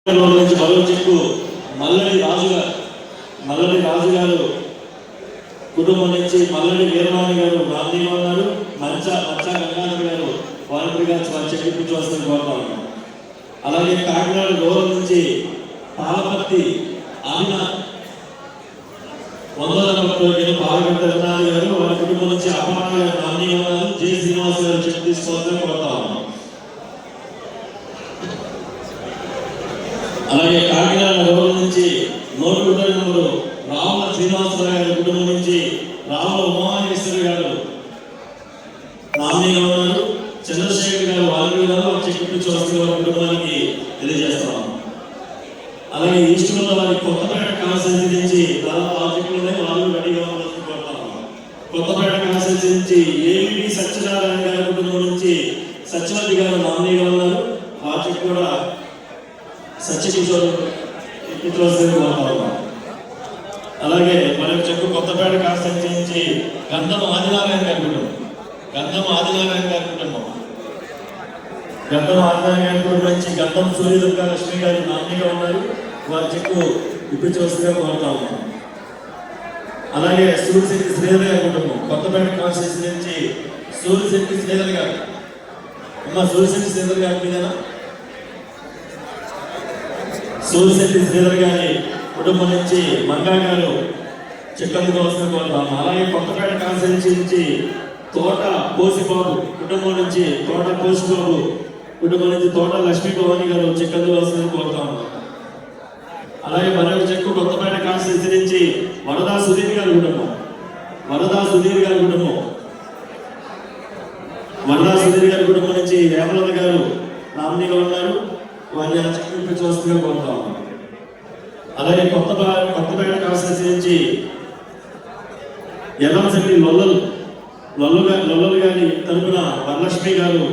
మరో చెక్కు మల్లడి రాజు గారు కుటుంబం నుంచి మల్లడి వీరవాణి గారు రామదేవ గారు మంచా గంగాధర్ గారు వాలంటీర్గా చెక్ ఇప్పించవలసిన కోరుతా ఉన్నాం. అలాగే కాకినాడ రూరల్ నుంచి పాలపర్తి ఆమె 100 పాలగంట వినాలి గారు వారి కుటుంబం నుంచి అపరాధ గారు రామదేవ గారు జె శ్రీనివాస్ గారు చెక్ తీసుకోవాలని కోరుతా ఉన్నాం. అలాగే కాకినాడ రూరల్ నుంచి 103 రావుల శ్రీనివాసరావు గారి కుటుంబం నుంచి రావుల ఉమామహేశ్వరి గారు నామినీగా ఉన్నారు. చంద్రశేఖర్ గారు వాల్మీకి గారు చెక్ ఇప్పించవలసిన వారి కుటుంబానికి తెలియజేస్తున్నాం. అలాగే ఈస్ట్ గోదావరి కొత్తపేట కాన్స్టిట్యూన్సీ నుంచి ప్రాజెక్టులోనే వాళ్ళు రెడీగా ఉండాలని కోరుతాము. కొత్తపేట కాన్స్టిట్యూన్సీ నుంచి ఏమిటి సత్యనారాయణ గారి కుటుంబం నుంచి సత్యవతి గారు నామినీగా ఉన్నారు. ఆ చెక్ కూడా సత్యకిషోర్ ఇప్పించవలసిన కోరుతాము. అలాగే మరొక చెక్కు కొత్తపేట కాన్స్టిట్యూన్సీ నుంచి గంధం ఆదినారాయణ గారి కుటుంబం నుంచి గంధం సూర్యదుర్గ లక్ష్మి గారు నామినీగా ఉన్నారు. వారి చెక్కు ఇప్పించవలసిగా కోరుతాము. అలాగే సూర్యశెట్టి శ్రీధర్ గారి కుటుంబం కొత్తపేట కాన్స్టిట్యూన్సీ నుంచి సూర్యశెట్టి శ్రీధర్ గారు సూర్యశెట్టి శ్రీధర్ గారి మీదనా సూర్యశెట్టి శ్రీధర్ గారి కుటుంబం నుంచి మంగా గారు చెక్ అందుకోవాల్సిన కోరుతాము. అలాగే కొత్తపేట కాన్స్టిట్యూన్సీ నుంచి తోట పోసిబాబు కుటుంబం నుంచి తోట లక్ష్మీ భవాని గారు చెక్ అందుకోవాల్సిన కోరుతాము. అలాగే మరొక చెక్కు కొత్తపేట కాన్స్టిట్యూన్సీ నుంచి వరదా సుధీర్ గారి కుటుంబం నుంచి హేమలత గారు నామినీగా ఉన్నారు. వారిని చెక్ ఇప్పించవలసిందిగా కోరుతాము. అలాగే కొత్తపేట కాన్స్టిట్యూన్సీ నుంచి ఎర్రంశెట్టి లొల్లలు గారి తరపున వరలక్ష్మి గారు